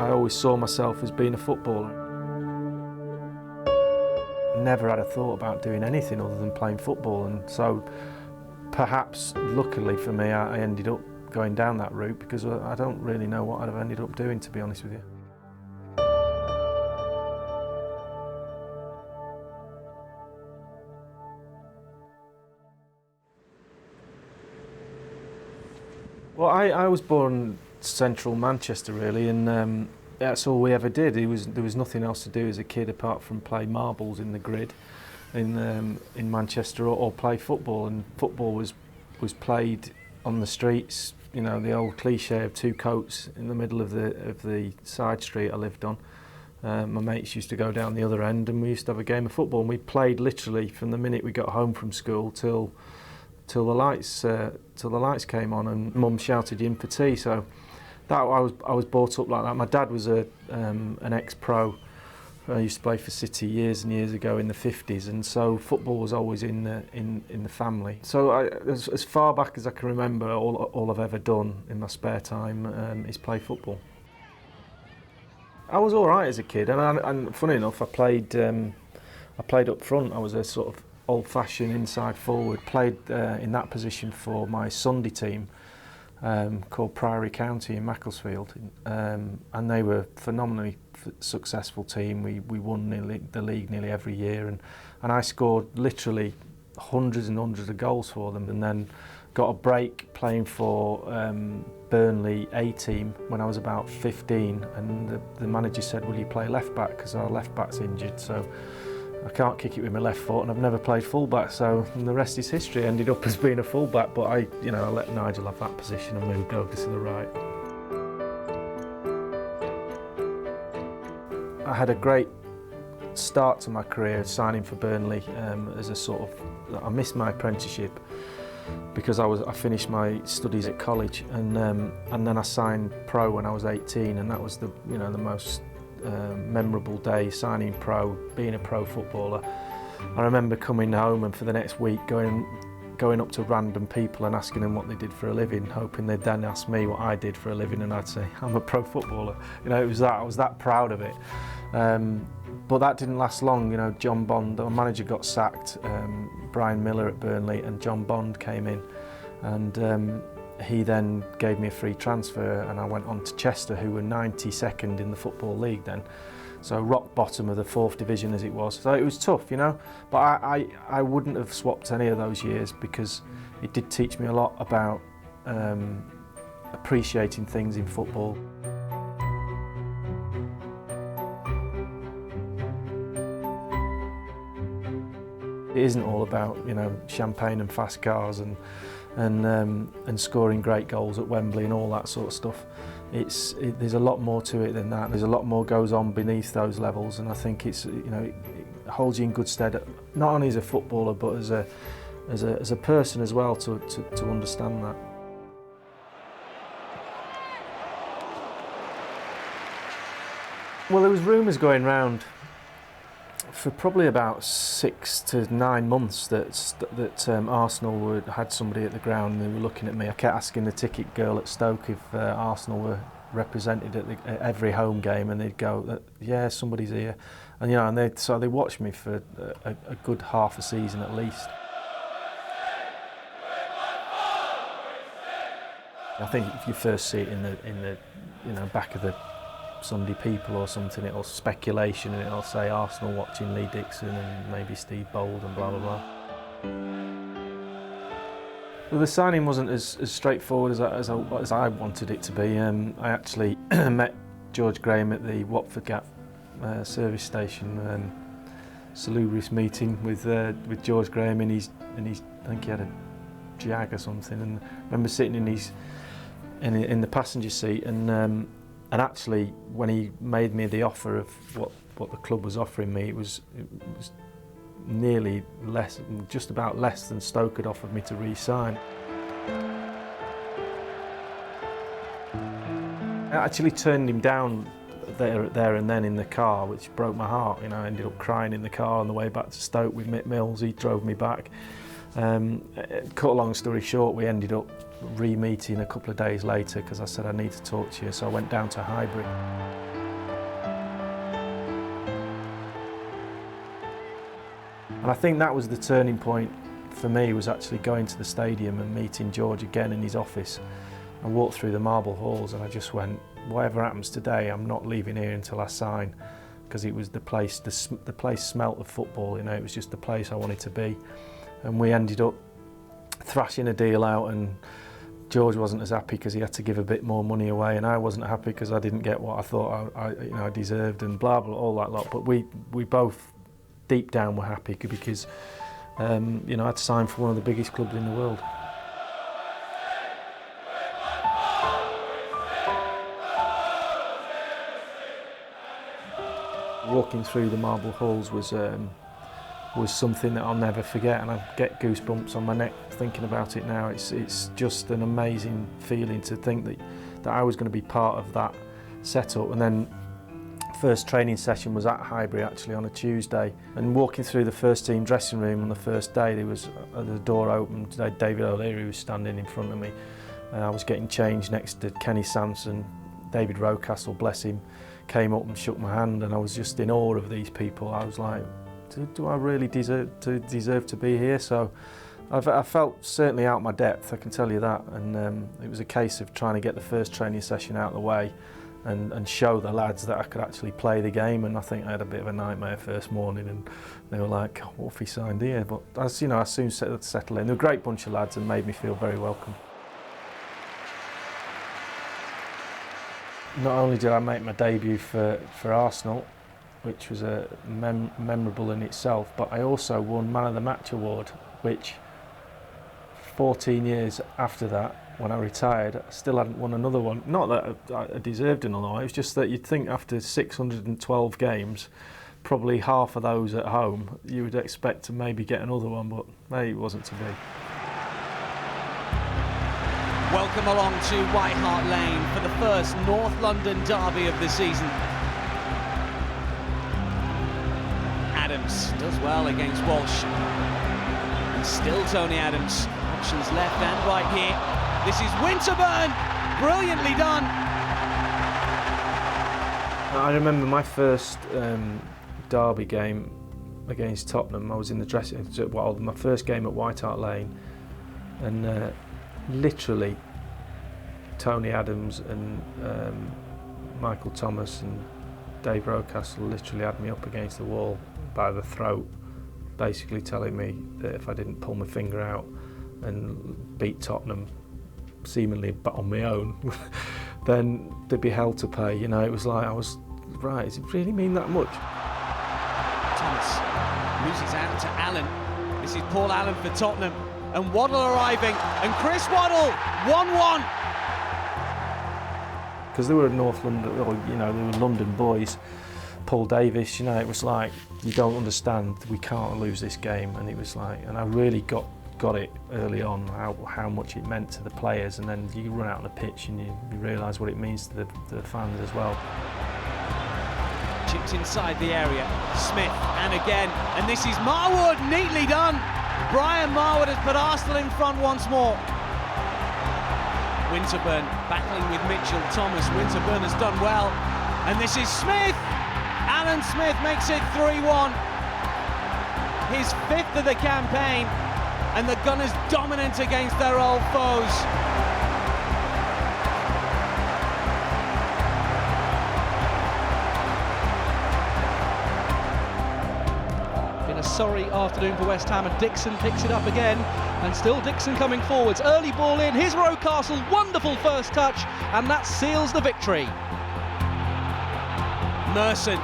I always saw myself as being a footballer. Never had a thought about doing anything other than playing football, and so perhaps, luckily for me, I ended up going down that route, because I don't really know what I'd have ended up doing, to be honest with you. Well, I was born central Manchester, really, and that's all we ever did. There was nothing else to do as a kid apart from play marbles in the grid in Manchester, or play football. And football was played on the streets. You know, the old cliche of two coats in the middle of the side street I lived on. My mates used to go down the other end, and we used to have a game of football. And we played literally from the minute we got home from school till the lights came on, and Mum shouted you in for tea. So that I was brought up like that. My dad was an ex-pro. I used to play for City years and years ago in the 50s, and so football was always in the family. So as far back as I can remember, all I've ever done in my spare time is play football. I was all right as a kid, and funny enough, I played up front. I was a sort of old-fashioned inside forward. Played in that position for my Sunday team called Priory County in Macclesfield, and they were a phenomenally successful team. We won the league nearly every year, and I scored literally hundreds and hundreds of goals for them, and then got a break playing for Burnley A team when I was about 15, and the manager said, will you play left back, because our left back's injured, so I can't kick it with my left foot, and I've never played full-back, so the rest is history. I ended up as being a full-back, but I let Nigel have that position and moved over to the right. I had a great start to my career signing for Burnley as a sort of, I missed my apprenticeship because I finished my studies at college, and then I signed pro when I was 18, and that was the most memorable day, signing pro, being a pro footballer. I remember coming home and for the next week going up to random people and asking them what they did for a living, hoping they'd then ask me what I did for a living, and I'd say, I'm a pro footballer. It was that, I was that proud of it. But that didn't last long. John Bond, our manager, got sacked, Brian Miller at Burnley, and John Bond came in, and he then gave me a free transfer, and I went on to Chester, who were 92nd in the Football League then. So rock bottom of the 4th division as it was. So it was tough, but I wouldn't have swapped any of those years, because it did teach me a lot about appreciating things in football. It isn't all about champagne and fast cars and scoring great goals at Wembley and all that sort of stuff. There's a lot more to it than that. There's a lot more goes on beneath those levels, and I think it holds you in good stead, not only as a footballer but as a person as well, to understand that. Well, there was rumours going round for probably about 6 to 9 months that Arsenal had somebody at the ground, and they were looking at me. I kept asking the ticket girl at Stoke if Arsenal were represented at every home game, and they'd go, yeah, somebody's here. And they watched me for a good half a season at least. I think if you first see it in the back of the Sunday People or something, it'll speculation, and it'll say Arsenal watching Lee Dixon and maybe Steve Bold and blah blah blah. Well, the signing wasn't as straightforward as I wanted it to be. I actually met George Graham at the Watford Gap service station. Salubrious meeting with George Graham, and he's I think he had a Jag or something, and I remember sitting in the passenger seat, and actually, when he made me the offer of what the club was offering me, it was nearly less, just about less than Stoke had offered me to re-sign. I actually turned him down there and then in the car, which broke my heart. I ended up crying in the car on the way back to Stoke with Mick Mills. He drove me back. Cut a long story short, we ended up re-meeting a couple of days later, because I said I need to talk to you, so I went down to Highbury. And I think that was the turning point for me, was actually going to the stadium and meeting George again in his office. I walked through the marble halls and I just went, whatever happens today, I'm not leaving here until I sign, because it was the place, the place smelt of football, you know, it was just the place I wanted to be. And we ended up thrashing a deal out, and George wasn't as happy because he had to give a bit more money away, and I wasn't happy because I didn't get what I thought I deserved, and blah blah, all that lot. But we both deep down were happy because you know, I'd signed for one of the biggest clubs in the world. Walking through the marble halls was something that I'll never forget, and I get goosebumps on my neck thinking about it now. It's just an amazing feeling to think that I was going to be part of that setup. And then first training session was at Highbury actually on a Tuesday, and walking through the first team dressing room on the first day, there was the door opened, David O'Leary was standing in front of me. I was getting changed next to Kenny Sansom. David Rocastle, bless him, came up and shook my hand, and I was just in awe of these people. I was like, do I really deserve to be here? So I felt certainly out my depth, I can tell you that, and it was a case of trying to get the first training session out of the way and show the lads that I could actually play the game. And I think I had a bit of a nightmare first morning, and they were like, what if he signed here? But as you know, I soon settled in. They were a great bunch of lads and made me feel very welcome. Not only did I make my debut for Arsenal, which was memorable in itself, but I also won Man of the Match award, which 14 years after that, when I retired, I still hadn't won another one. Not that I deserved another one, it was just that you'd think after 612 games, probably half of those at home, you would expect to maybe get another one, but maybe it wasn't to be. Welcome along to White Hart Lane for the first North London derby of the season. Adams does well against Walsh. And still Tony Adams. Options left and right here. This is Winterburn. Brilliantly done. I remember my first derby game against Tottenham. I was in the dressing room, well, my first game at White Hart Lane, and literally Tony Adams and Michael Thomas and Dave Rocastle literally had me up against the wall by the throat, basically telling me that if I didn't pull my finger out and beat Tottenham seemingly on my own, then there'd be hell to pay. You know, it was like, I was, right, does it really mean that much? Thomas loses out to Allen. This is Paul Allen for Tottenham. And Waddle arriving, and Chris Waddle, 1-1. Because they were North London, or, you know, they were London boys. Paul Davis, you know, it was like, you don't understand, we can't lose this game. And it was like, and I really got it early on, how much it meant to the players. And then you run out on the pitch and you realise what it means to the fans as well. Chipped inside the area, Smith, and again, and this is Marwood, neatly done. Brian Marwood has put Arsenal in front once more. Winterburn battling with Mitchell Thomas. Winterburn has done well. And this is Smith. Alan Smith makes it 3-1. His fifth of the campaign. And the Gunners dominant against their old foes. Sorry afternoon for West Ham, and Dixon picks it up again, and still Dixon coming forwards. Early ball in, here's Rocastle, wonderful first touch, and that seals the victory. Merson,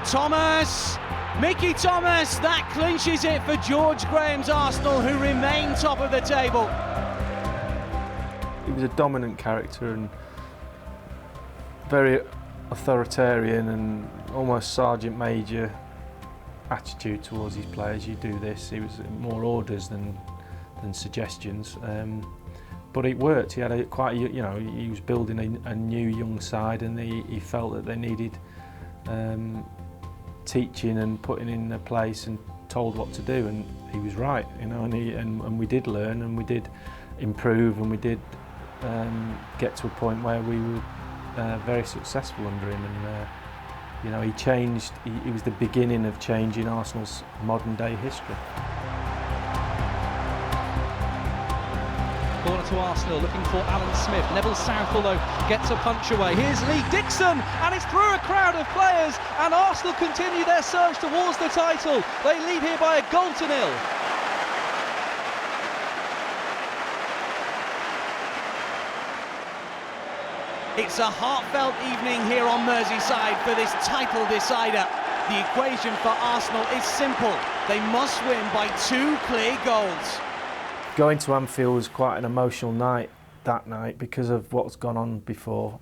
Thomas, Mickey Thomas, that clinches it for George Graham's Arsenal, who remain top of the table. He was a dominant character and very authoritarian and almost Sergeant Major attitude towards his players. You do this. He was more orders than suggestions, but it worked. He had he was building a new young side, and he felt that they needed teaching and putting in a place and told what to do, and he was right, you know. And we did learn, and we did improve, and we did get to a point where we were very successful under him. And You know, he changed. He was the beginning of changing Arsenal's modern day history. Corner to Arsenal, looking for Alan Smith. Neville Southall, though, gets a punch away. Here's Lee Dixon, and it's through a crowd of players, and Arsenal continue their surge towards the title. They lead here by a goal to nil. It's a heartfelt evening here on Merseyside for this title decider. The equation for Arsenal is simple. They must win by 2 clear goals. Going to Anfield was quite an emotional night that night because of what's gone on before.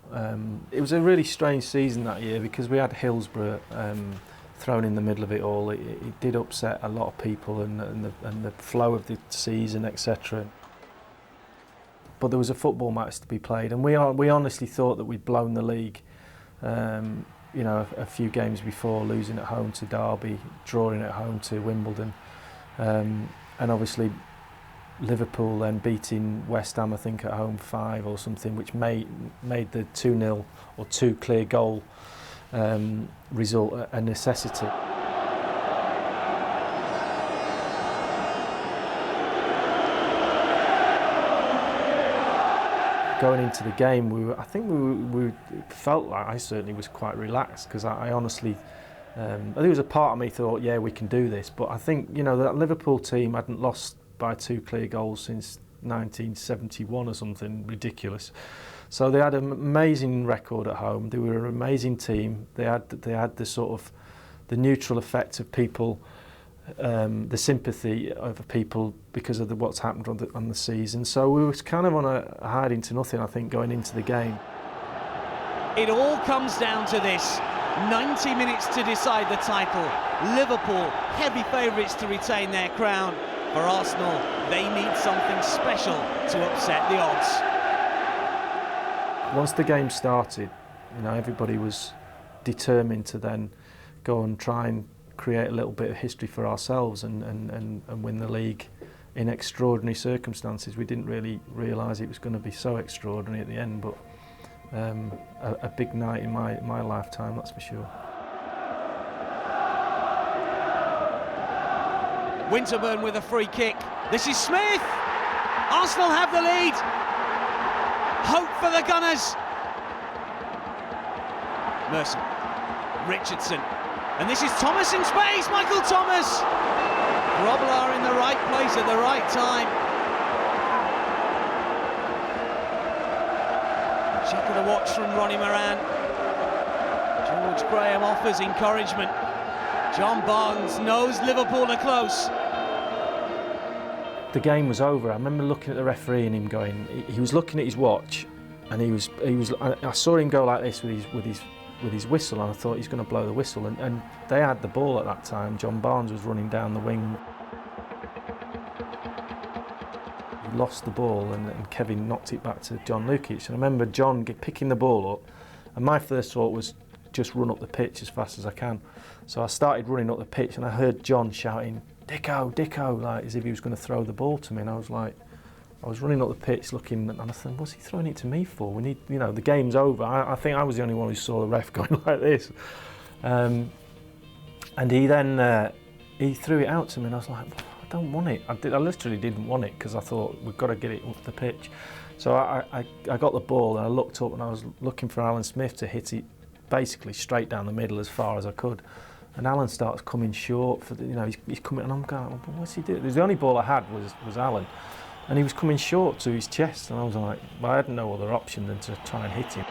It was a really strange season that year because we had Hillsborough thrown in the middle of it all. It did upset a lot of people and the flow of the season, etc. But there was a football match to be played, and we honestly thought that we'd blown the league. You know, a few games before, losing at home to Derby, drawing at home to Wimbledon, and obviously Liverpool then beating West Ham, I think, at home 5 or something, which made the 2-0 or 2 clear goal result a necessity. Going into the game, I think we felt like, I certainly was quite relaxed, because I honestly, there was a part of me thought, yeah, we can do this. But I think, you know, that Liverpool team hadn't lost by 2 clear goals since 1971 or something ridiculous. So they had an amazing record at home. They were an amazing team. They had the sort of the neutral effect of people, the sympathy of people because of what's happened on the season. So we were kind of on a hiding to nothing, I think, going into the game. It all comes down to this. 90 minutes to decide the title. Liverpool, heavy favourites to retain their crown. For Arsenal, they need something special to upset the odds. Once the game started, you know, everybody was determined to then go and try and create a little bit of history for ourselves and win the league in extraordinary circumstances. We didn't really realise it was going to be so extraordinary at the end, but a big night in my lifetime, that's for sure. Winterburn with a free kick. This is Smith. Arsenal have the lead. Hope for the Gunners. Merson. Richardson. And this is Thomas in space. Michael Thomas. Grobbelaar in the right place at the right time. Check of the watch from Ronnie Moran. George Graham offers encouragement. John Barnes knows Liverpool are close. The game was over. I remember looking at the referee and him going. He was looking at his watch, and he was. I saw him go like this with his whistle, and I thought he's going to blow the whistle. And they had the ball at that time. John Barnes was running down the wing. He lost the ball, and Kevin knocked it back to John Lukic. And I remember John picking the ball up, and my first thought was just run up the pitch as fast as I can. So I started running up the pitch, and I heard John shouting, "Dicko, Dicko," like as if he was going to throw the ball to me. And I was running up the pitch looking, and I thought, what's he throwing it to me for? We need, you know, the game's over. I think I was the only one who saw the ref going like this. And he then he threw it out to me, and I was like, I don't want it. I literally didn't want it, because I thought we've got to get it up the pitch. So I got the ball, and I looked up, and I was looking for Alan Smith to hit it basically straight down the middle as far as I could. And Alan starts coming short for he's coming, and I'm going, what's he doing? The only ball I had was Alan, and he was coming short to his chest, and I was like, well, I had no other option than to try and hit him.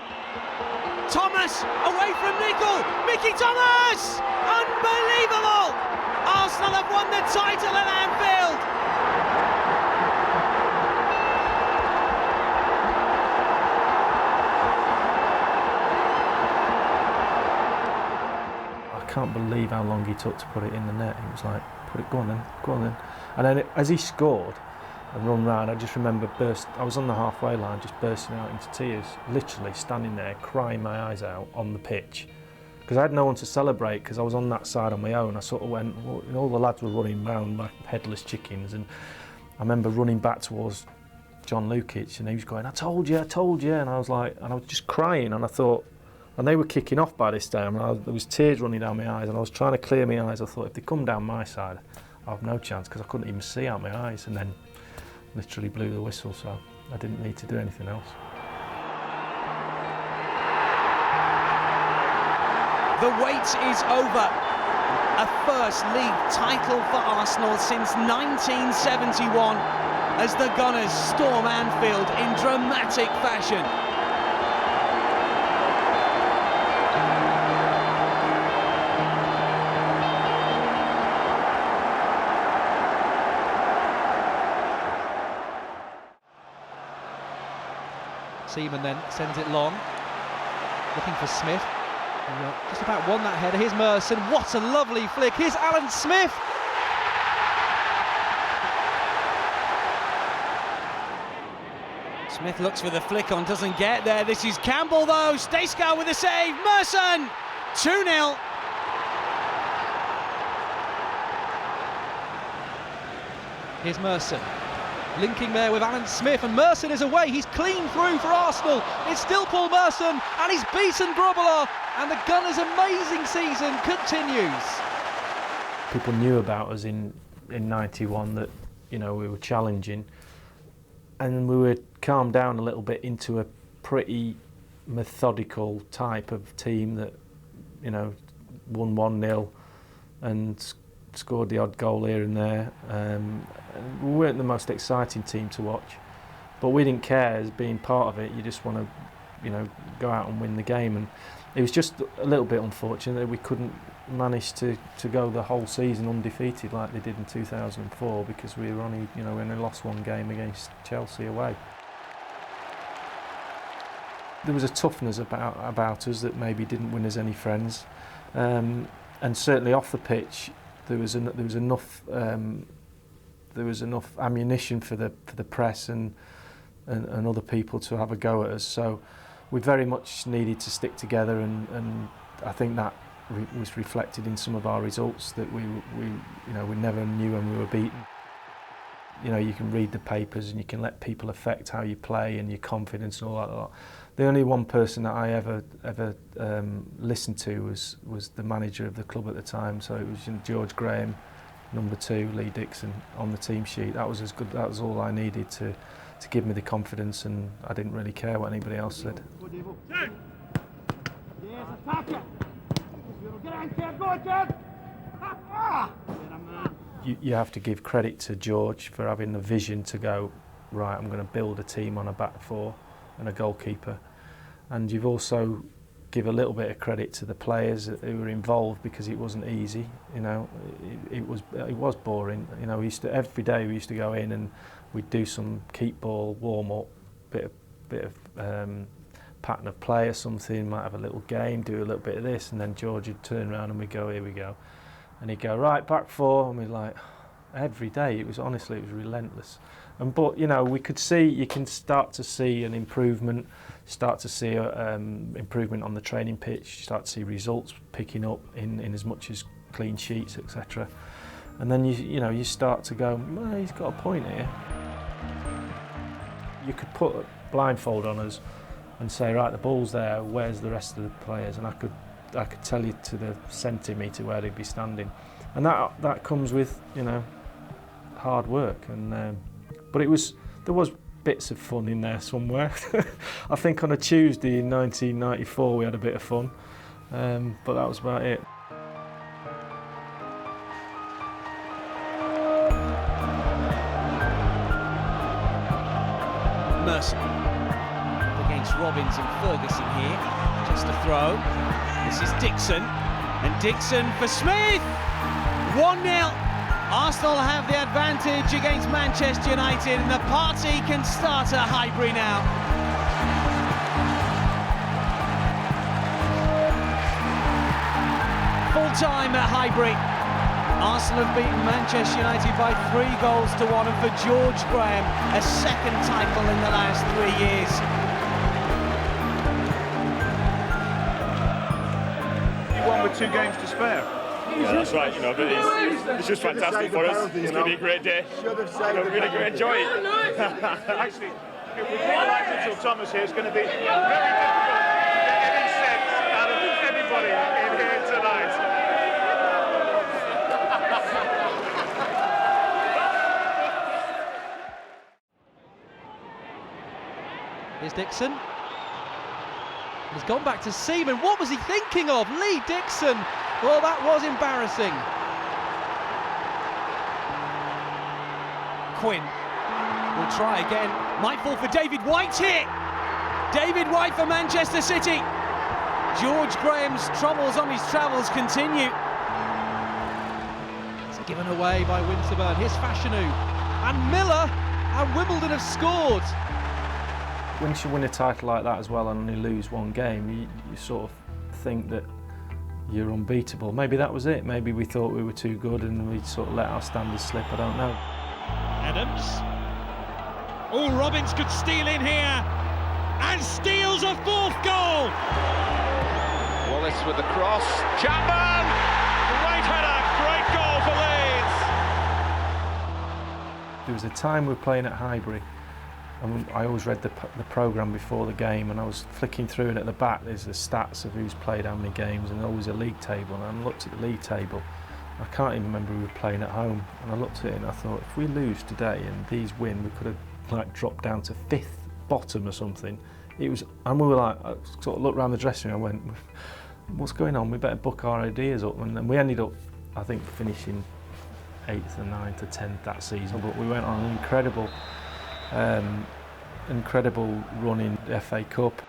Thomas away from Nickel. Mickey Thomas! Unbelievable! Arsenal have won the title at Anfield. I can't believe how long he took to put it in the net. He was like, go on then. And then as he scored and run round, I just remember I was on the halfway line, just bursting out into tears, literally standing there crying my eyes out on the pitch, because I had no one to celebrate, because I was on that side on my own. I sort of went, all the lads were running round like headless chickens, and I remember running back towards John Lukic, and he was going, I told you, and I was just crying, and I thought, And they were kicking off by this time, and there was tears running down my eyes, and I was trying to clear my eyes. I thought, if they come down my side, I'll have no chance, because I couldn't even see out my eyes, and then literally blew the whistle, so I didn't need to do anything else. The wait is over. A first league title for Arsenal since 1971 as the Gunners storm Anfield in dramatic fashion. Seaman then sends it long, looking for Smith. Just about won that header. Here's Merson. What a lovely flick. Here's Alan Smith. Smith looks for the flick on, doesn't get there. This is Campbell though. Stejskal with a save. Merson 2-0. Here's Merson. Linking there with Alan Smith, and Merson is away. He's clean through for Arsenal. It's still Paul Merson, and he's beaten Grobbelaar, and the Gunners' amazing season continues. People knew about us in 91 that, you know, we were challenging, and we were calmed down a little bit into a pretty methodical type of team that, you know, won 1-0 and scored the odd goal here and there. And we weren't the most exciting team to watch, but we didn't care. As being part of it, you just want to, you know, go out and win the game. And it was just a little bit unfortunate that we couldn't manage to go the whole season undefeated like they did in 2004, because we were only, you know, we only lost one game against Chelsea away. There was a toughness about us that maybe didn't win us any friends, and certainly off the pitch there was enough ammunition for the press and other people to have a go at us. So we very much needed to stick together, and I think that was reflected in some of our results, that we never knew when we were beaten. You know, you can read the papers and you can let people affect how you play and your confidence and all that. The only one person that I ever listened to was the manager of the club at the time. So it was George Graham, number 2, Lee Dixon on the team sheet. That was as good. That was all I needed to give me the confidence, and I didn't really care what anybody else said. You have to give credit to George for having the vision to go, right, I'm going to build a team on a back 4 and a goalkeeper. And you've also give a little bit of credit to the players who were involved, because it wasn't easy. You know, it was boring. You know, every day we used to go in and we'd do some keep ball, warm up, bit of pattern of play or something. Might have a little game, do a little bit of this, and then George would turn around and we'd go, here we go. And he'd go, right, back 4, and we'd like, every day, it was relentless. But, you know, you can start to see an improvement, start to see improvement on the training pitch, start to see results picking up in as much as clean sheets, etc. And then, you start to go, well, he's got a point here. You could put a blindfold on us and say, right, the ball's there, where's the rest of the players? And I could tell you to the centimetre where they'd be standing, and that comes with, you know, hard work. And but there was bits of fun in there somewhere. I think on a Tuesday in 1994 we had a bit of fun, but that was about it. Merson against Robbins and Ferguson here, just a throw. This is Dixon, and Dixon for Smith! 1-0. Arsenal have the advantage against Manchester United, and the party can start at Highbury now. Full time at Highbury. Arsenal have beaten Manchester United by 3-1, and for George Graham, a second title in the last 3 years. With 2 games to spare. Yeah, that's right, you know, but it's just fantastic for us. It's going to be a great day. We're going to enjoy it. Actually, with people like Mitchell Thomas here, it's going to be very difficult to get in set Here's Dixon. He's gone back to Seaman. What was he thinking of? Lee Dixon. Well, that was embarrassing. Quinn will try again. Might fall for David White here. David White for Manchester City. George Graham's troubles on his travels continue. It's given away by Winterburn. Here's Fashanu. And Miller and Wimbledon have scored. Once you win a title like that as well and only lose one game, you sort of think that you're unbeatable. Maybe that was it. Maybe we thought we were too good and we sort of let our standards slip. I don't know. Adams. Oh, Robbins could steal in here and steals a fourth goal. Wallace with the cross. Chapman! Great header, great goal for Leeds. There was a time we were playing at Highbury and I always read the programme before the game, and I was flicking through, and at the back there's the stats of who's played how many games and always a league table, and I looked at the league table. I can't even remember we were playing at home, and I looked at it and I thought, if we lose today and these win, we could have like dropped down to 5th bottom or something. It was, and we were like, I sort of looked around the dressing room and went, what's going on? We better book our ideas up. And then we ended up, I think, finishing 8th and 9th or 10th that season, but we went on an incredible run in the FA Cup.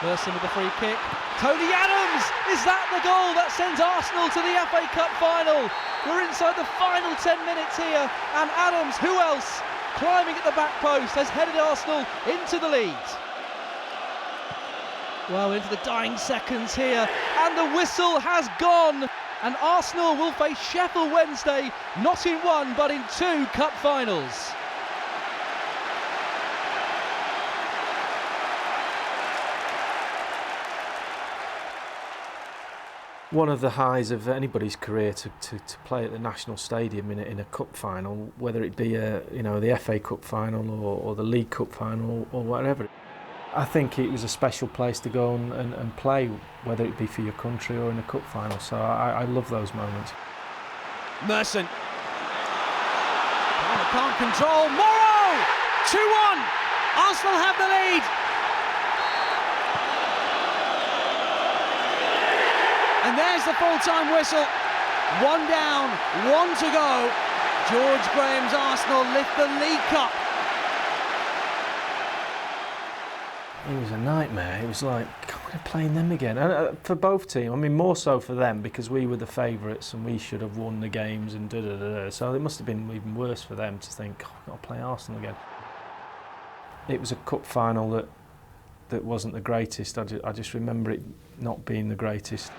Wilson with the free kick. Tony Adams! Is that the goal that sends Arsenal to the FA Cup final? We're inside the final 10 minutes here, and Adams, who else, climbing at the back post, has headed Arsenal into the lead. Well, into the dying seconds here, and the whistle has gone, and Arsenal will face Sheffield Wednesday, not in one but in 2 cup finals. One of the highs of anybody's career to play at the National Stadium in a cup final, whether it be the FA Cup final or the League Cup final or whatever. I think it was a special place to go and play, whether it be for your country or in a cup final. So I love those moments. Merson. Can't control. Morrow! 2-1. Arsenal have the lead. And there's the full-time whistle. 1 down, 1 to go. George Graham's Arsenal lift the League Cup. It was a nightmare. It was like, God, we're playing them again. And for both teams, I mean, more so for them because we were the favourites and we should have won the games and da-da-da-da. So it must have been even worse for them to think, God, we've got to play Arsenal again. It was a cup final that wasn't the greatest. I just remember it not being the greatest.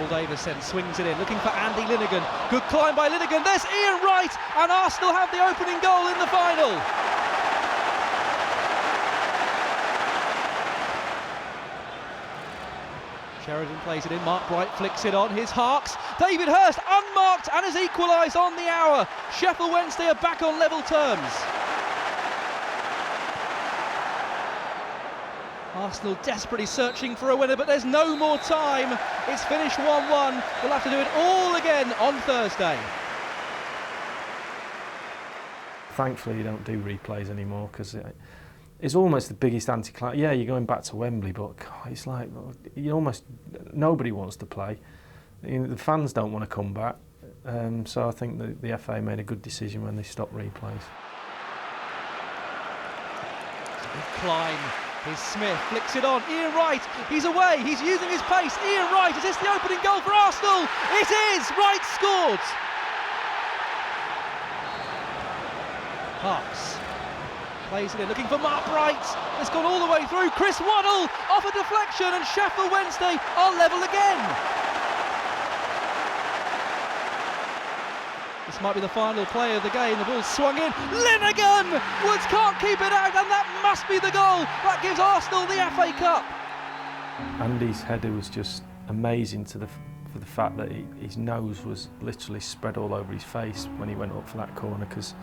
Davison swings it in, looking for Andy Linnigan. Good climb by Linnigan. There's Ian Wright, and Arsenal have the opening goal in the final. Sheridan plays it in. Mark Wright flicks it on. Here's Harkes. David Hurst unmarked and has equalised on the hour. Sheffield Wednesday are back on level terms. Arsenal desperately searching for a winner, but there's no more time. It's finished 1-1. We'll have to do it all again on Thursday. Thankfully, you don't do replays anymore because it's almost the biggest anti-climax. Yeah, you're going back to Wembley, but God, it's like nobody wants to play. The fans don't want to come back. So I think the FA made a good decision when they stopped replays. Climb. Here's Smith, flicks it on. Ian Wright, he's away, he's using his pace. Ian Wright, is this the opening goal for Arsenal? It is! Wright scored! Harkes plays it in, looking for Mark Wright. It's gone all the way through. Chris Waddle off a deflection, and Sheffield Wednesday are level again. This might be the final play of the game. The ball swung in. Linnigan! Woods can't keep it out, and that must be the goal. That gives Arsenal the FA Cup. Andy's header was just amazing for the fact that his nose was literally spread all over his face when he went up for that corner because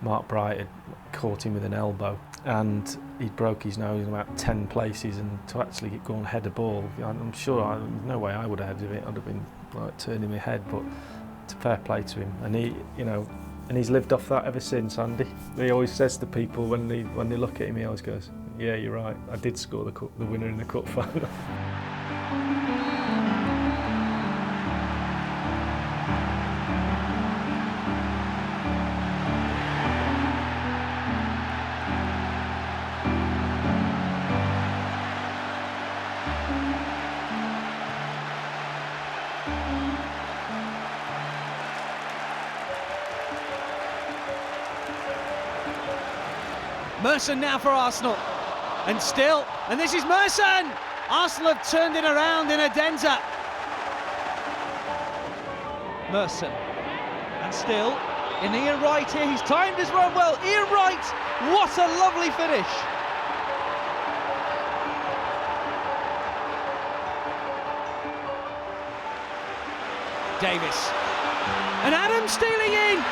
Mark Bright had caught him with an elbow and he broke his nose in about 10 places, and to actually go and head a ball, I'm sure there's no way I would have headed it. I'd have been like turning my head, but fair play to him. And he, And he's lived off that ever since, Andy. He always says to people when they look at him, he always goes, "Yeah, you're right. I did score the winner in the cup final." Merson now for Arsenal, and still, and this is Merson! Arsenal have turned it around in Adenza. Merson, and still, in Ian Wright here, he's timed his run well. Ian Wright, what a lovely finish! Davis, and Adams stealing in!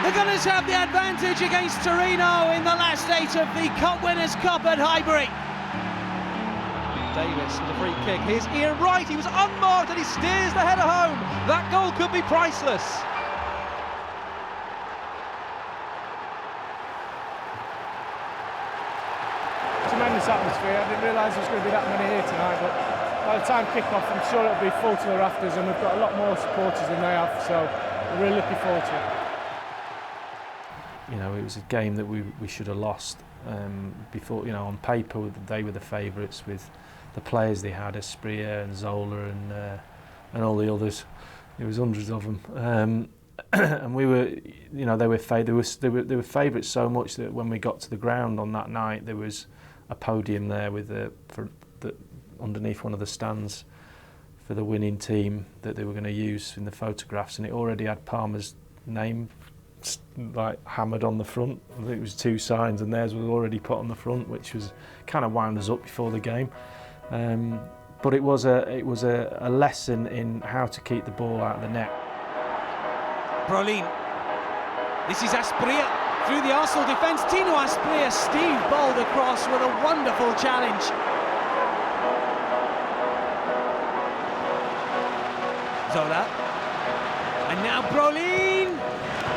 The Gunners have the advantage against Torino in the last 8 of the Cup Winners' Cup at Highbury. Davis with a free kick. Here's Ian Wright. He was unmarked and he steers the header home. That goal could be priceless. Tremendous atmosphere. I didn't realise there was going to be that many here tonight, but by the time kick-off, I'm sure it'll be full to the rafters, and we've got a lot more supporters than they have, so we're really looking forward to it. You know, it was a game that we should have lost. Before, you know, on paper they were the favourites with the players they had, Asprilla and Zola and all the others. There was hundreds of them, and we were, you know, they were favourites so much that when we got to the ground on that night, there was a podium there with underneath one of the stands for the winning team that they were going to use in the photographs, and it already had Palmer's name like hammered on the front. I think it was 2 signs, and theirs was already put on the front, which was kind of wound us up before the game. But it was a lesson in how to keep the ball out of the net. Brolin. This is Asprilla through the Arsenal defence. Tino Asprilla, Steve bowled across with a wonderful challenge. Zola. And now Brolin.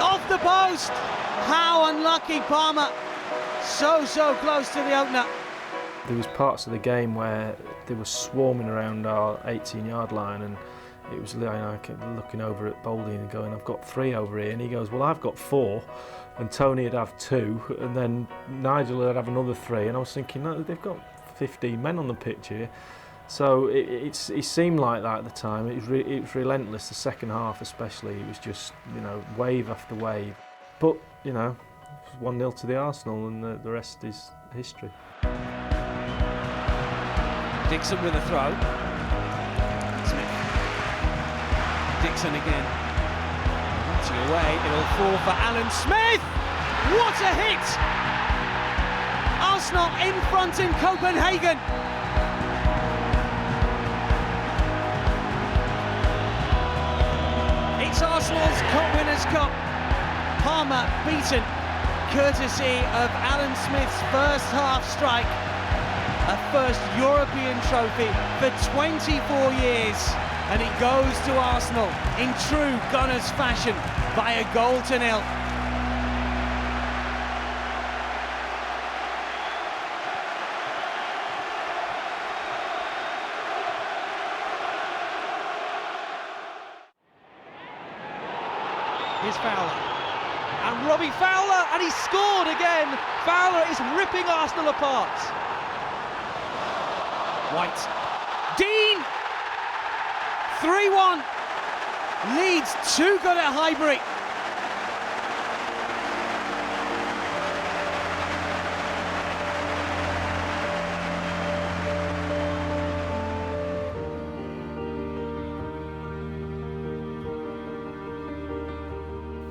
Off the post! How unlucky Palmer. So close to the opener. There was parts of the game where they were swarming around our 18-yard line, and it was, you know, I kept looking over at Boldy and going, "I've got 3 over here," and he goes, "Well, I've got 4," and Tony would have 2, and then Nigel would have another 3, and I was thinking, no, they've got 15 men on the pitch here. So it seemed like that at the time. It was relentless. The second half, especially, it was just, you know, wave after wave. But, you know, it was 1-0 to the Arsenal, and the rest is history. Dixon with a throw. Smith. Dixon again. Empty away. It'll fall for Alan Smith. What a hit! Arsenal in front in Copenhagen. It's Arsenal's Cup Winners' Cup. Palmer beaten, courtesy of Alan Smith's first half strike. A first European trophy for 24 years. And it goes to Arsenal in true Gunners fashion by a 1-0. Here's Fowler, and Robbie Fowler, and he scored again. Fowler is ripping Arsenal apart. White. Dean! 3-1. Leeds too good at Highbury.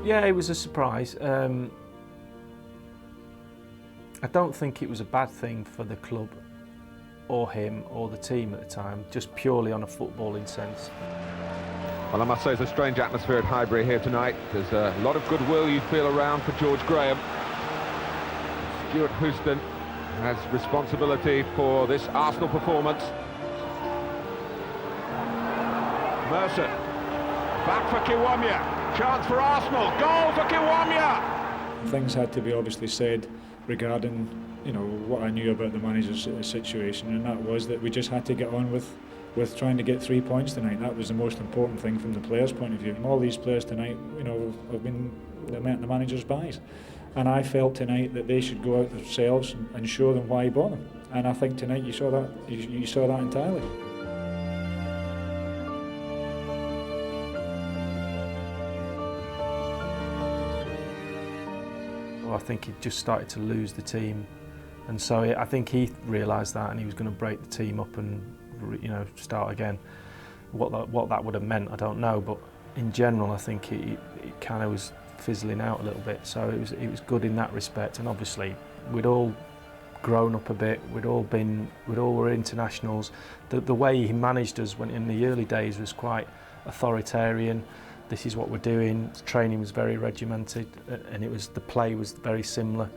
Yeah, it was a surprise. I don't think it was a bad thing for the club or him or the team at the time, just purely on a footballing sense. Well, I must say it's a strange atmosphere at Highbury here tonight. There's a lot of goodwill you feel around for George Graham. Stuart Houston has responsibility for this Arsenal performance. Merson, back for Kiwamya. Chance for Arsenal. Goal for Kiwamia. Things had to be obviously said regarding, you know, what I knew about the manager's situation, and that was that we just had to get on with trying to get 3 points tonight. That was the most important thing from the players' point of view. All these players tonight, you know, have been the manager's buys, and I felt tonight that they should go out themselves and show them why he bought them. And I think tonight you saw that. You saw that entirely. I think he just started to lose the team, and so I think he realised that, and he was going to break the team up and, you know, start again. What that would have meant, I don't know, but in general, I think it kind of was fizzling out a little bit. So it was good in that respect, and obviously we'd all grown up a bit. We'd all were internationals. The way he managed us when in the early days was quite authoritarian. This is what we're doing. The training was very regimented, and the play was very similar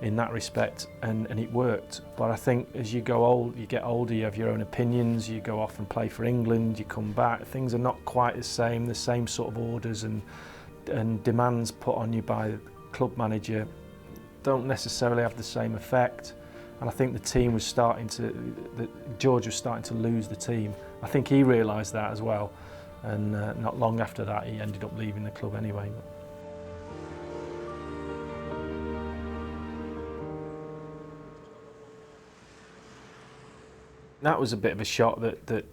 in that respect, and it worked. But I think as you get older, you have your own opinions. You go off and play for England. You come back. Things are not quite the same. The same sort of orders and demands put on you by the club manager don't necessarily have the same effect. And I think the team was George was starting to lose the team. I think he realised that as well. And not long after that, he ended up leaving the club anyway. That was a bit of a shock. That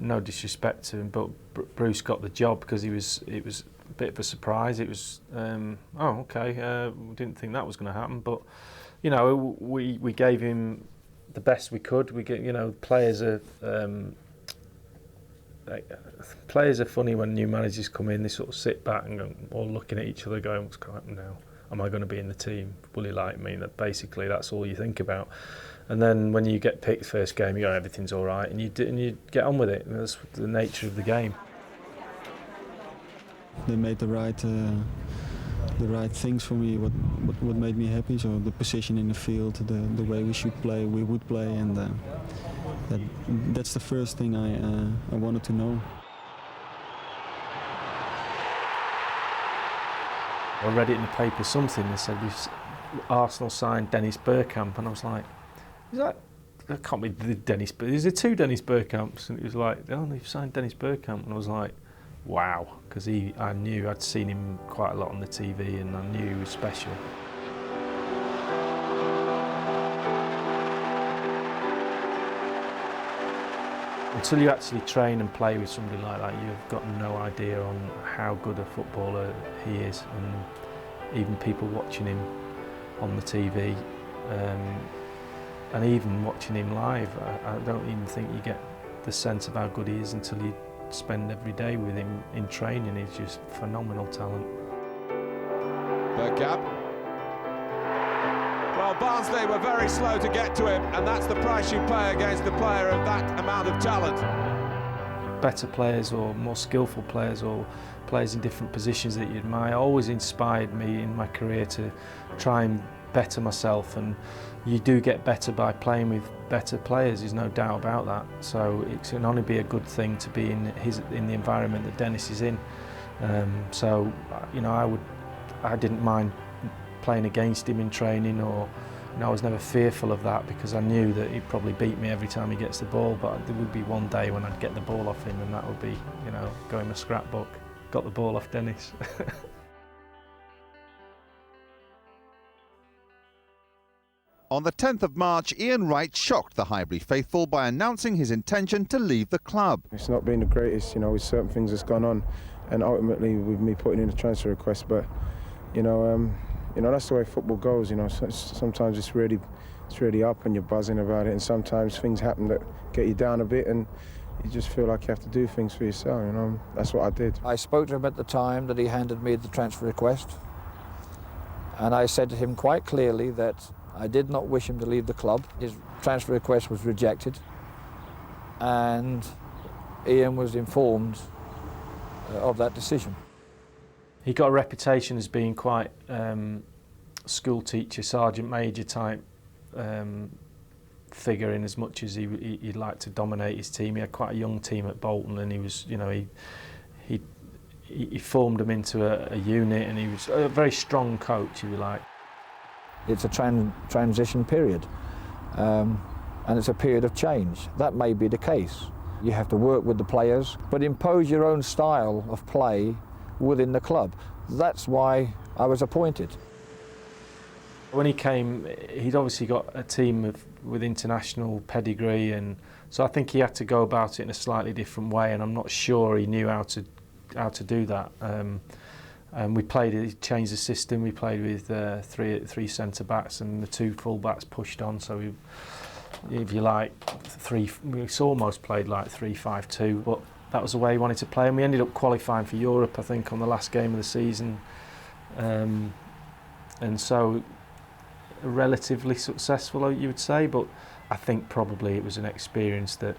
no disrespect to him, but Bruce got the job because it was a bit of a surprise. It was oh, okay. We didn't think that was going to happen, but you know, we gave him the best we could. We get, you know, players are funny when new managers come in. They sort of sit back and go, all looking at each other, going, "What's going to happen now? Am I going to be in the team? Will he like me?" That basically that's all you think about. And then when you get picked first game, you go, everything's all right, and you get on with it. And that's the nature of the game. They made the right things for me. What made me happy? So the position in the field, the way we should play, we would play, and that's the first thing I wanted to know. I read it in the paper, something, they said Arsenal signed Dennis Bergkamp, and I was like, that can't be the Dennis Bergkamp. Is there two Dennis Bergkamps? And it was like, oh, they've signed Dennis Bergkamp, and I was like, wow, because I knew, I'd seen him quite a lot on the TV, and I knew he was special. Until you actually train and play with somebody like that, you've got no idea on how good a footballer he is, and even people watching him on the TV, and even watching him live, I don't even think you get the sense of how good he is until you spend every day with him in training. He's just phenomenal talent. Bergkamp. Well, Barnsley were very slow to get to him, and that's the price you pay against a player of that amount of talent. Better players or more skillful players or players in different positions that you admire always inspired me in my career to try and better myself, and you do get better by playing with better players, there's no doubt about that. So it can only be a good thing to be in the environment that Dennis is in. So you know, I didn't mind playing against him in training, or you know, I was never fearful of that because I knew that he'd probably beat me every time he gets the ball, but there would be one day when I'd get the ball off him, and that would be, you know, go in my scrapbook, got the ball off Dennis. On the 10th of March, Ian Wright shocked the Highbury faithful by announcing his intention to leave the club. It's not been the greatest, you know, with certain things that's gone on, and ultimately with me putting in a transfer request, but you know, that's the way football goes. You know, sometimes it's really up and you're buzzing about it, and sometimes things happen that get you down a bit, and you just feel like you have to do things for yourself. You know, that's what I did. I spoke to him at the time that he handed me the transfer request, and I said to him quite clearly that I did not wish him to leave the club. His transfer request was rejected, and Ian was informed of that decision. He got a reputation as being quite school teacher, sergeant major type figure, in as much as he'd like to dominate his team. He had quite a young team at Bolton, and he was, you know, he formed them into a unit, and he was a very strong coach, if you like. It's a transition period, and it's a period of change. That may be the case. You have to work with the players, but impose your own style of play within the club. That's why I was appointed. When he came, he'd obviously got a team with international pedigree, and so I think he had to go about it in a slightly different way, and I'm not sure he knew how to do that. And he changed the system. We played with three centre backs, and the 2 full backs pushed on. So if you like, we almost played like 3-5-2, but that was the way he wanted to play, and we ended up qualifying for Europe, I think, on the last game of the season, and so relatively successful, you would say, but I think probably it was an experience that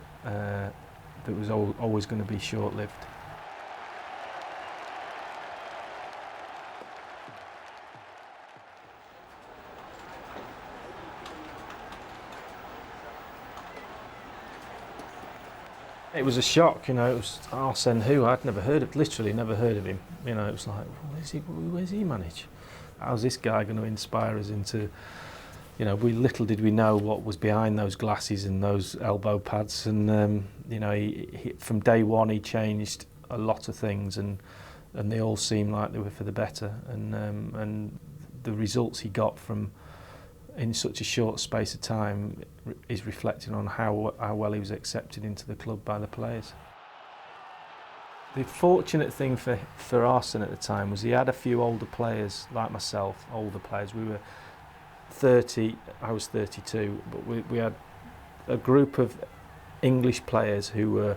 was always going to be short-lived. It was a shock, you know. It was Arsene, who I'd literally never heard of him. You know, it was like, where's he manage? How's this guy going to inspire us into, you know, little did we know what was behind those glasses and those elbow pads. And you know, he from day one he changed a lot of things, and they all seemed like they were for the better. And the results he got from in such a short space of time is reflecting on how well he was accepted into the club by the players. The fortunate thing for Arsene at the time was he had a few older players, like myself, older players. We were 30, I was 32, but we had a group of English players who were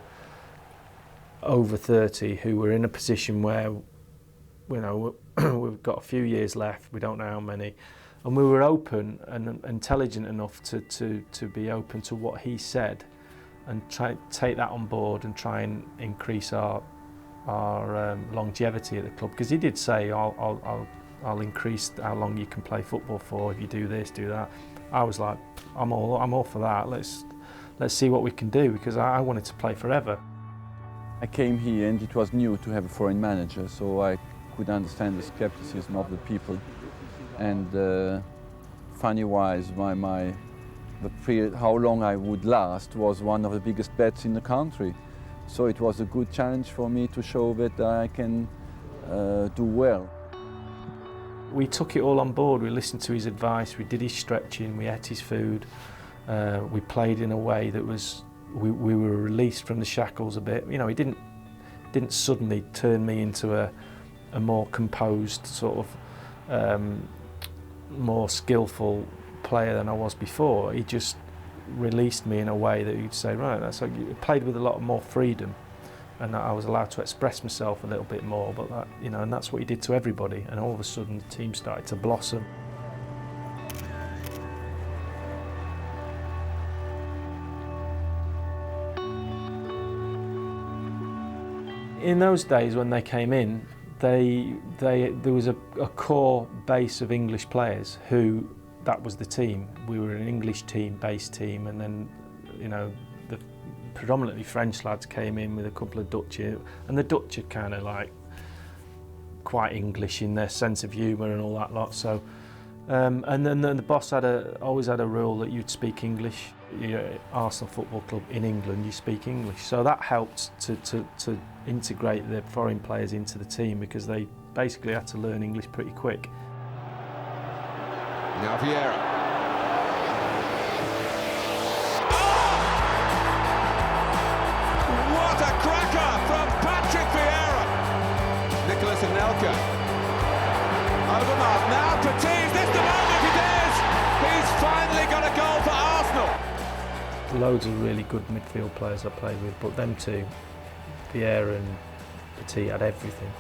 over 30, who were in a position where, you know, we've got a few years left, we don't know how many, and we were open and intelligent enough to be open to what he said and try take that on board and try and increase our longevity at the club, because he did say, I'll increase how long you can play football for if you do this, do that. I was like, I'm all for that. Let's see what we can do, because I wanted to play forever. I came here and it was new to have a foreign manager, so I could understand the skepticism of the people. And funny-wise, the period, how long I would last, was one of the biggest bets in the country. So it was a good challenge for me to show that I can do well. We took it all on board. We listened to his advice, we did his stretching, we ate his food, we played in a way that was, we were released from the shackles a bit. You know, he didn't suddenly turn me into a more composed, sort of more skillful player than I was before. He just released me in a way that you'd say, right, that's like, you played with a lot more freedom, and I was allowed to express myself a little bit more. But that, you know, and that's what he did to everybody. And all of a sudden, the team started to blossom. In those days when they came in, there was a core base of English players who, that was the team. We were an English team, based team, and then, you know, the predominantly French lads came in with a couple of Dutch, and the Dutch are kind of like quite English in their sense of humour and all that lot. So, and then the boss always had a rule that you'd speak English. Arsenal Football Club in England, you speak English. So that helped to integrate the foreign players into the team, because they basically had to learn English pretty quick. Now Vieira. What a cracker from Patrick Vieira! Nicholas Anelka. Overmars now, Pires, this the moment it is! He's finally got a goal for Arsenal! Loads of really good midfield players I played with, but them two, Vieira and Petit, had everything.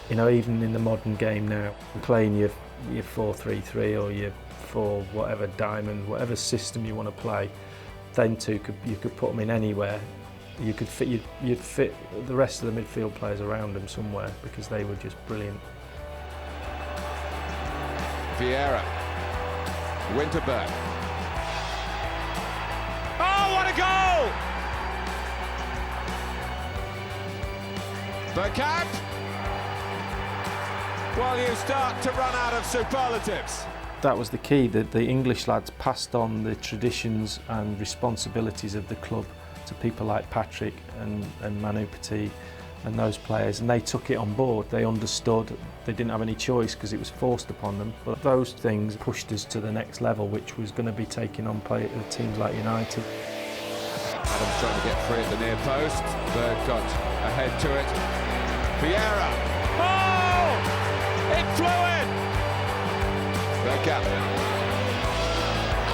You know, even in the modern game now, playing your 4-3-3 or your 4 whatever diamond, whatever system you want to play, them two you could put them in anywhere. You'd fit the rest of the midfield players around them somewhere, because they were just brilliant. Vieira. Winterberg. Oh, what a goal! Bergkamp. Well, you start to run out of superlatives. That was the key, that the English lads passed on the traditions and responsibilities of the club to people like Patrick and Manu Petit and those players, and they took it on board. They understood, they didn't have any choice because it was forced upon them, but those things pushed us to the next level, which was going to be taking on teams like United. Adams trying to get free at the near post. Berg got ahead to it. Vieira. Oh! It flew in! Bergkamp.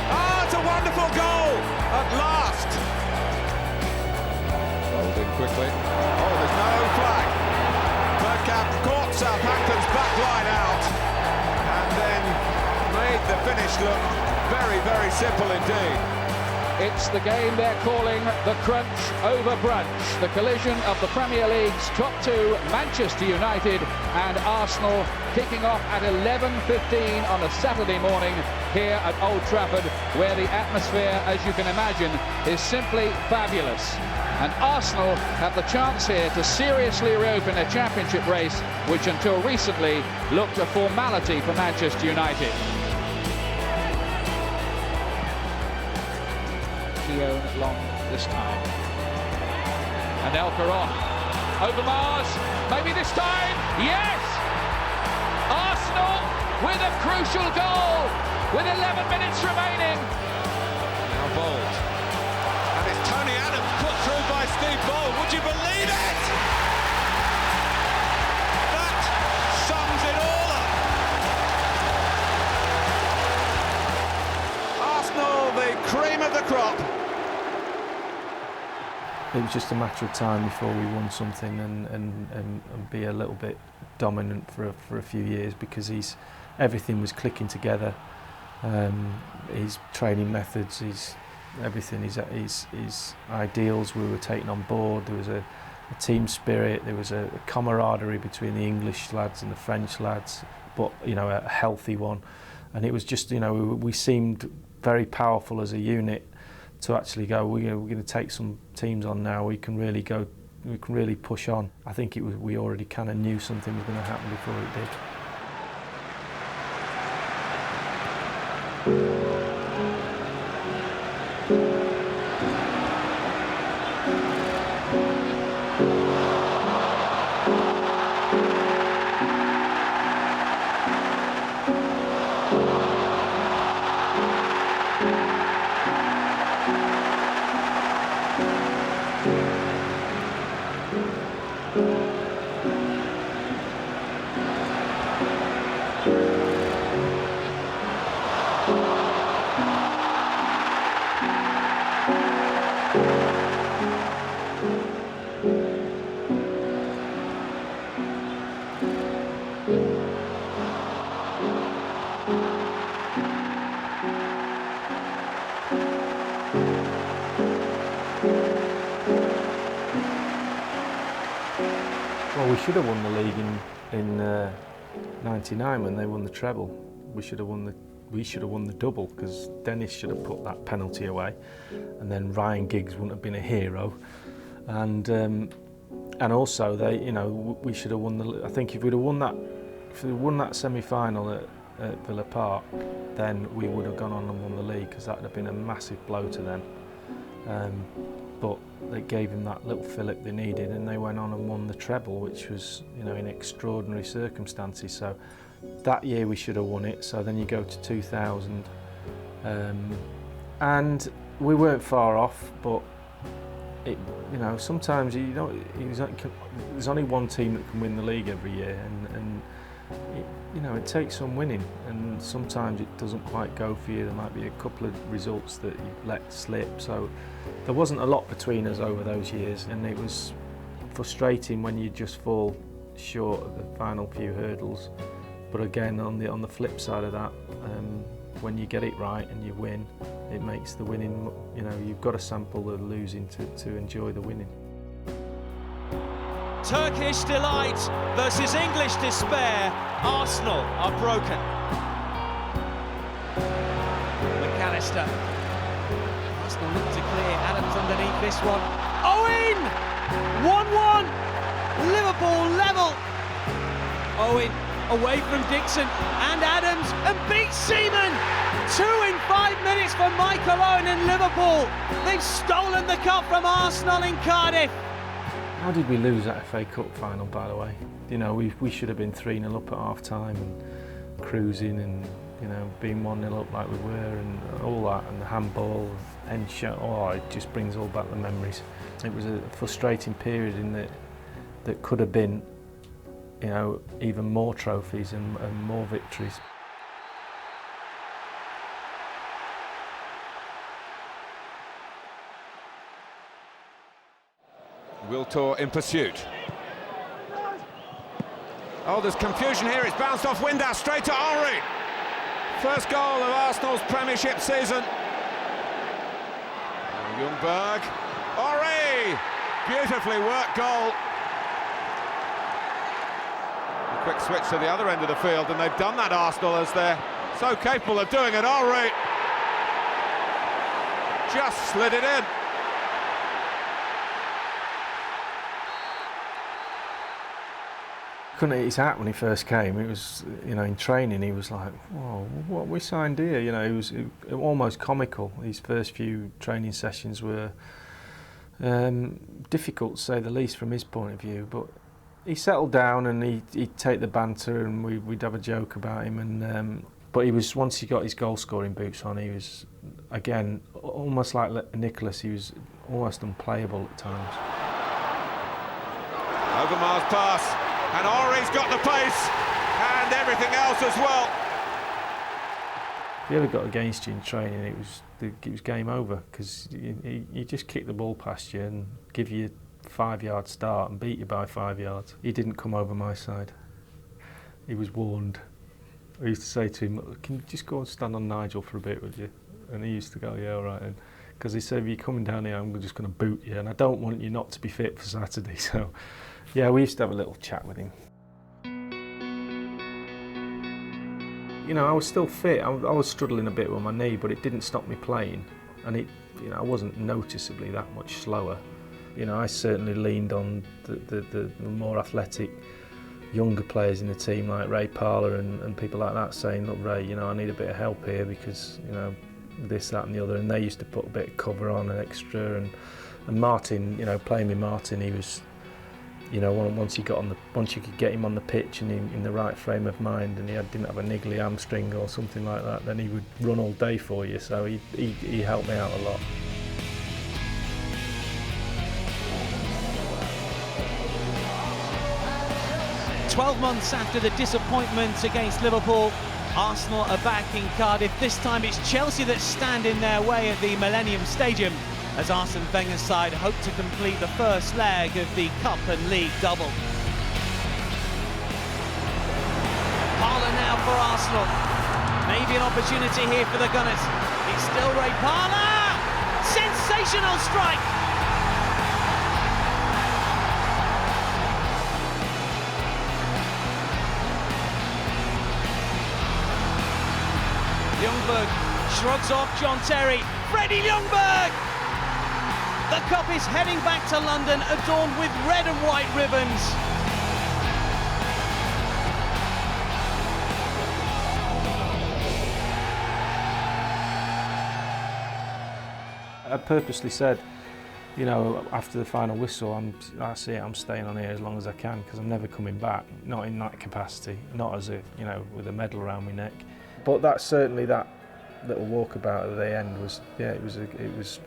Ah, it's a wonderful goal! At last! Rolled in quickly. Oh, there's no flag. Bergkamp caught Southampton's back line out and then made the finish look very, very simple indeed. It's the game they're calling the crunch over brunch. The collision of the Premier League's top two, Manchester United and Arsenal, kicking off at 11:15 on a Saturday morning here at Old Trafford, where the atmosphere, as you can imagine, is simply fabulous. And Arsenal have the chance here to seriously reopen a championship race, which until recently looked a formality for Manchester United. Long this time, and Elkaron over Mars, maybe this time, yes! Arsenal with a crucial goal with 11 minutes remaining. Now Bold, and it's Tony Adams put through by Steve Bold. Would you believe it? That sums it all up. Arsenal, the cream of the crop. It was just a matter of time before we won something and be a little bit dominant for a few years, because everything was clicking together. His training methods, his everything, his ideals we were taking on board. There was a team spirit, there was a camaraderie between the English lads and the French lads, but a healthy one. And it was just, we seemed very powerful as a unit to actually go, we're going to take some teams on now, we can really push on. I think we already kind of knew something was going to happen before it did. Well, we should have won the league in '99 when they won the treble. We should have won the double, because Dennis should have put that penalty away, and then Ryan Giggs wouldn't have been a hero. And also we should have won I think if we'd have won that semi-final at Villa Park, then we would have gone on and won the league, because that would have been a massive blow to them. But they gave him that little fillip they needed, and they went on and won the treble, which was in extraordinary circumstances. So that year we should have won it. So then you go to 2000, and we weren't far off, but sometimes there's only one team that can win the league every year, and it takes some winning, and sometimes it doesn't quite go for you. There might be a couple of results that you let slip. So there wasn't a lot between us over those years, and it was frustrating when you just fall short of the final few hurdles. But again, on the flip side of that, when you get it right and you win, it makes the winning, you've got to sample the losing to enjoy the winning. Turkish delight versus English despair. Arsenal are broken. McAllister. Arsenal look to clear. Adams underneath this one. Owen! 1-1. Liverpool level. Owen away from Dixon and Adams and beats Seaman. 2 in 5 minutes for Michael Owen and Liverpool. They've stolen the cup from Arsenal in Cardiff. How did we lose that FA Cup final, by the way? You know, we should have been 3-0 up at half-time and cruising and, you know, being 1-0 up like we were and all that, and the handball, end shot, oh, it just brings all back the memories. It was a frustrating period in that could have been, you know, even more trophies and more victories. Wiltor in pursuit. Oh, there's confusion here. It's bounced off Windass straight to Henry. First goal of Arsenal's Premiership season. Ljungberg. Henry! Beautifully worked goal. A quick switch to the other end of the field, and they've done that, Arsenal, as they're so capable of doing it. Henry just slid it in. Couldn't eat his hat when he first came. It was, you know, in training he was like, whoa, what we signed here? You know, it was almost comical. His first few training sessions were difficult, to say the least, from his point of view. But he settled down and he'd take the banter and we'd have a joke about him. And but he was, once he got his goal-scoring boots on, he was, again, almost like Nicholas. He was almost unplayable at times. Overmars pass. And Henry's got the pace and everything else as well. If he ever got against you in training, it was game over, because he just kicked the ball past you and give you a 5-yard start and beat you by 5 yards. He didn't come over my side. He was warned. I used to say to him, can you just go and stand on Nigel for a bit, would you? And he used to go, yeah, all right. Because he said, if you're coming down here, I'm just going to boot you, and I don't want you not to be fit for Saturday. So, yeah, we used to have a little chat with him. You know, I was still fit. I was struggling a bit with my knee, but it didn't stop me playing. And you know, I wasn't noticeably that much slower. You know, I certainly leaned on the more athletic, younger players in the team, like Ray Parlour and people like that, saying, look, Ray, you know, I need a bit of help here because, you know, this, that and the other. And they used to put a bit of cover on and extra. And Martin, you know, playing with Martin, he was, you know, once you could get him on the pitch and in the right frame of mind, and didn't have a niggly hamstring or something like that, then he would run all day for you. So he helped me out a lot. "12 months after the disappointment against Liverpool, Arsenal are back in Cardiff. This time it's Chelsea that stand in their way at the Millennium Stadium, as Arsene Wenger's side hope to complete the first leg of the Cup and League double. Parlour now for Arsenal. Maybe an opportunity here for the Gunners. It's still Ray Parlour! Sensational strike! Ljungberg shrugs off John Terry. Freddie Ljungberg! The cup is heading back to London, adorned with red and white ribbons. I purposely said, you know, after the final whistle, that's it, I'm staying on here as long as I can, because I'm never coming back, not in that capacity, not as a, you know, with a medal around my neck. But that certainly, that little walkabout at the end was, yeah, it was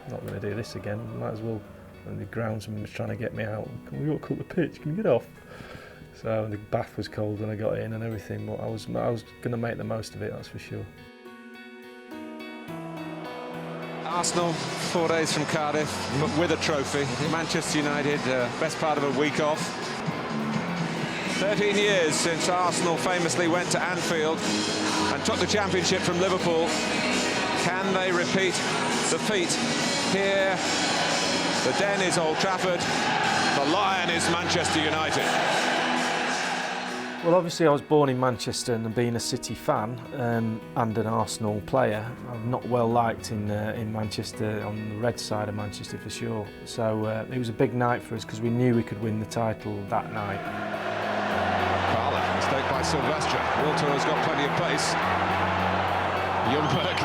not going to do this again, might as well. And the groundsman was trying to get me out. Can we walk up the pitch? Can you get off? So the bath was cold when I got in and everything, but I was going to make the most of it, that's for sure. Arsenal, 4 days from Cardiff, but with a trophy. Manchester United, best part of a week off. 13 years since Arsenal famously went to Anfield and took the championship from Liverpool. Can they repeat the feat here? The Den is Old Trafford, the Lion is Manchester United. Well, obviously I was born in Manchester, and being a City fan and an Arsenal player, I'm not well liked in Manchester, on the red side of Manchester for sure. So it was a big night for us because we knew we could win the title that night. Carla, mistake by Sylvestre. Wiltor has got plenty of pace. Ljungberg.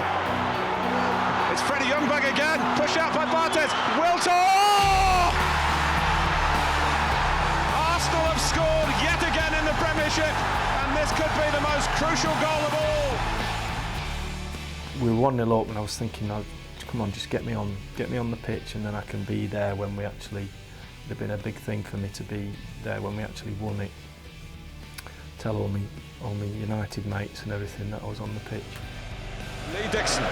It's Freddie Ljungberg again, pushed out by Bartes. Wiltor! Arsenal have scored yet again in the Premiership, and this could be the most crucial goal of all. We were 1-0 up, and I was thinking, oh, come on, just get me on the pitch, and then I can be there when we actually. It'd have been a big thing for me to be there when we actually won it. Tell all my United mates and everything that I was on the pitch. Lee Dixon,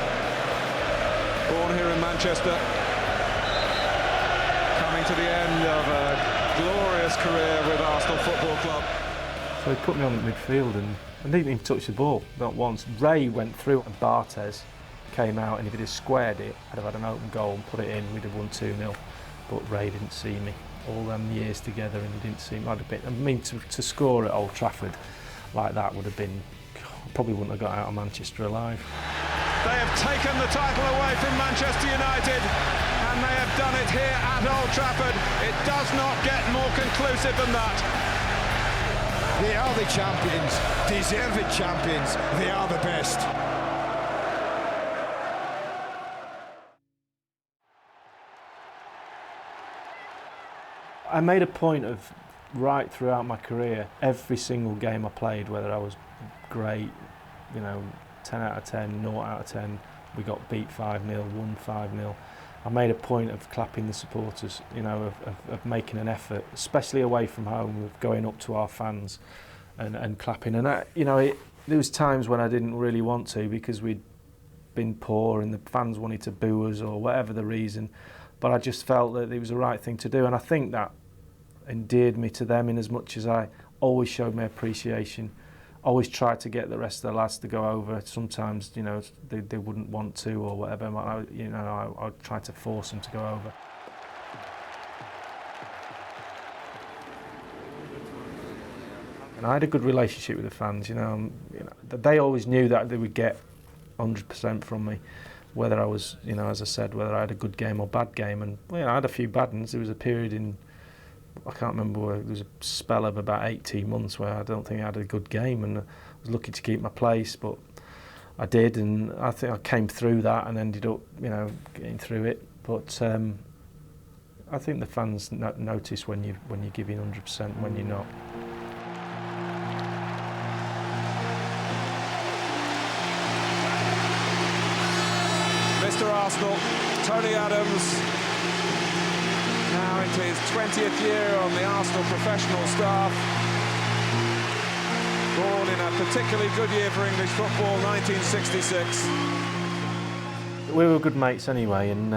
born here in Manchester, coming to the end of a glorious career with Arsenal Football Club. So he put me on at midfield, and I didn't even touch the ball, not once. Ray went through and Bartes came out, and if he'd have squared it, I'd have had an open goal and put it in, we'd have won 2-0. But Ray didn't see me all them years together, and he didn't see me. I mean, to score at Old Trafford like that would have been, I probably wouldn't have got out of Manchester alive. They have taken the title away from Manchester United, and they have done it here at Old Trafford. It does not get more conclusive than that. They are the champions, deserving champions. They are the best. I made a point of, right throughout my career, every single game I played, whether I was great, 10 out of 10, 0 out of 10, we got beat 5-0, won 5-0. I made a point of clapping the supporters, of making an effort, especially away from home, of going up to our fans and clapping. And there was times when I didn't really want to because we'd been poor and the fans wanted to boo us or whatever the reason. But I just felt that it was the right thing to do, and I think that endeared me to them in as much as I always showed my appreciation. Always tried to get the rest of the lads to go over. Sometimes, they wouldn't want to or whatever. I tried to force them to go over. And I had a good relationship with the fans. They always knew that they would get 100% from me, whether I was, as I said, whether I had a good game or bad game. And I had a few bad ones. There was a period I can't remember where, there was a spell of about 18 months where I don't think I had a good game, and I was lucky to keep my place, but I did, and I think I came through that and ended up, getting through it. But I think the fans notice when you're giving 100% when you're not. Mr. Arsenal, Tony Adams, now into his 20th year on the Arsenal professional staff. Born in a particularly good year for English football, 1966. We were good mates anyway, and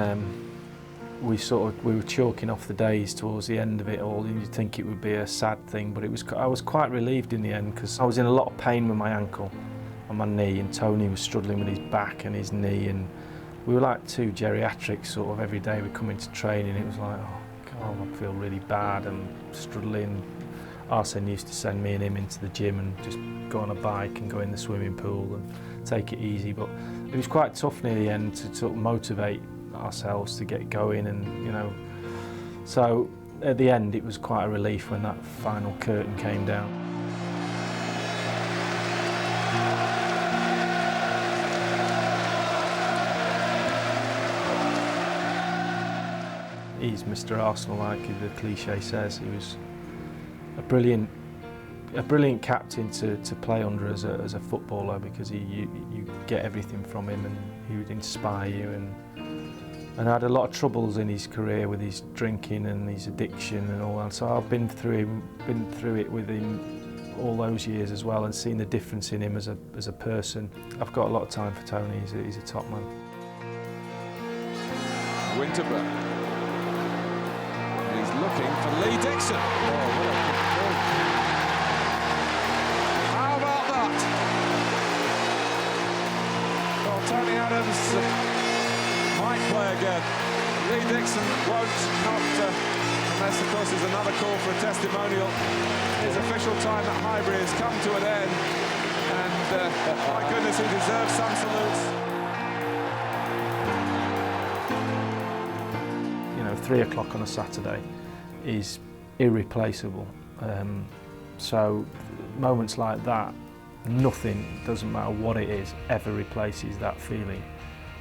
we were chalking off the days towards the end of it all. You'd think it would be a sad thing, but I was quite relieved in the end because I was in a lot of pain with my ankle and my knee, and Tony was struggling with his back and his knee, and we were like two geriatrics sort of every day we come into training. It was like, oh God, I feel really bad and struggling. Arsene used to send me and him into the gym and just go on a bike and go in the swimming pool and take it easy. But it was quite tough near the end to sort of motivate ourselves to get going, and so at the end it was quite a relief when that final curtain came down. He's Mr. Arsenal, like the cliche says. He was a brilliant captain to play under as a footballer, because you get everything from him, and he would inspire you. And I had a lot of troubles in his career with his drinking and his addiction and all that. So I've been through it with him all those years as well, and seen the difference in him as a person. I've got a lot of time for Tony. He's a top man. Winterburn. He's looking for Lee Dixon. How about that? Well, Tony Adams might play again. Lee Dixon won't, not this, of course, is another call for a testimonial. His official time at Highbury has come to an end, and my goodness, he deserves some salutes. You know, 3 o'clock on a Saturday is irreplaceable. So moments like that, nothing, doesn't matter what it is, ever replaces that feeling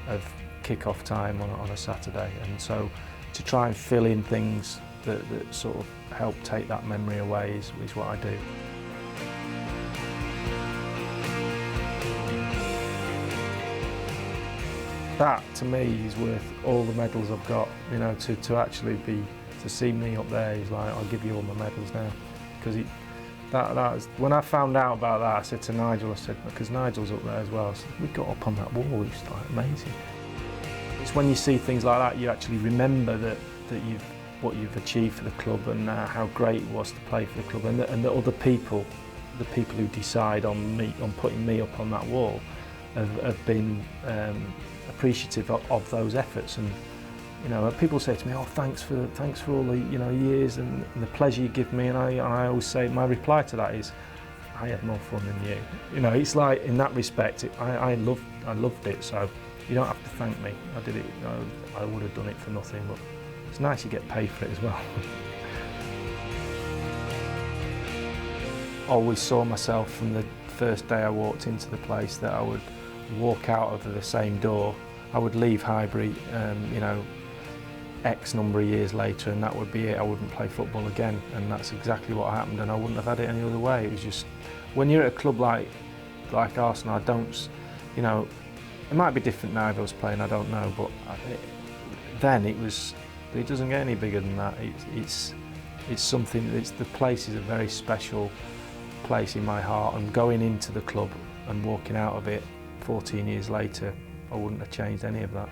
of kick-off time on a Saturday. And so to try and fill in things that sort of help take that memory away is what I do. That to me is worth all the medals I've got. You know, to actually to see me up there is like, I'll give you all my medals now, because when I found out about that, I said to Nigel, because Nigel's up there as well, I said, we got up on that wall, it's like amazing. It's when you see things like that, you actually remember what you've achieved for the club, and how great it was to play for the club, and the other people, the people who decide on putting me up on that wall, have been appreciative of those efforts. And you know, people say to me, "Oh, thanks for all the years and the pleasure you give me." And I always say, my reply to that is, I had more fun than you. You know, it's like, in that respect, I loved it. So you don't have to thank me. I did it. I would have done it for nothing, but it's nice you get paid for it as well. Always saw myself from the first day I walked into the place that I would walk out of the same door. I would leave Highbury, X number of years later, and that would be it. I wouldn't play football again, and that's exactly what happened, and I wouldn't have had it any other way. It was just, when you're at a club like Arsenal, it might be different now if I was playing, I don't know, but then it doesn't get any bigger than that. It's something, the place is a very special place in my heart, and going into the club and walking out of it 14 years later, I wouldn't have changed any of that.